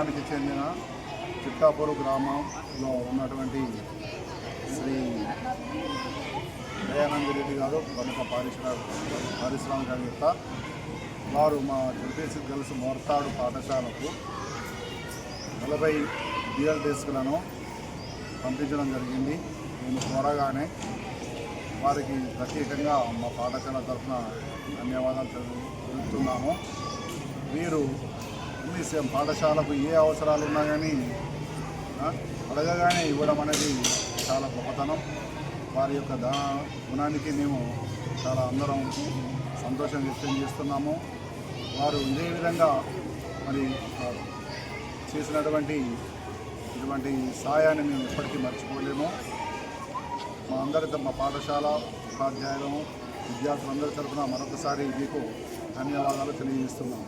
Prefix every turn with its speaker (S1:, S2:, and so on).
S1: మండలానికి చెందిన చిట్టాపూరు గ్రామంలో ఉన్నటువంటి శ్రీ దయానంద రెడ్డి గారు ప్రముఖ పారిశ్రామికవేత్త వారు మా జడ్పీసీ గర్ల్స్ మోర్తాడు పాఠశాలకు 40 బియర్ డెస్క్లను పంపించడం జరిగింది. మేము కోరగానే వారికి ప్రత్యేకంగా మా పాఠశాల తరఫున ధన్యవాదాలు తెలుపుతున్నాము. వీరు పాఠశాలకు ఏ అవసరాలు ఉన్నా కానీ అడగగానే ఇవ్వడం అనేది చాలా గొప్పతనం. వారి యొక్క గుణానికి మేము చాలా అందరం సంతోషం వ్యక్తం చేస్తున్నాము. వారు ఇదే విధంగా మరి చేసినటువంటి ఇటువంటి సాయాన్ని మేము ఎప్పటికీ మర్చిపోలేము. మా పాఠశాల ఉపాధ్యాయులను విద్యార్థులందరి తరఫున మరొకసారి మీకు ధన్యవాదాలు తెలియజేస్తున్నాము.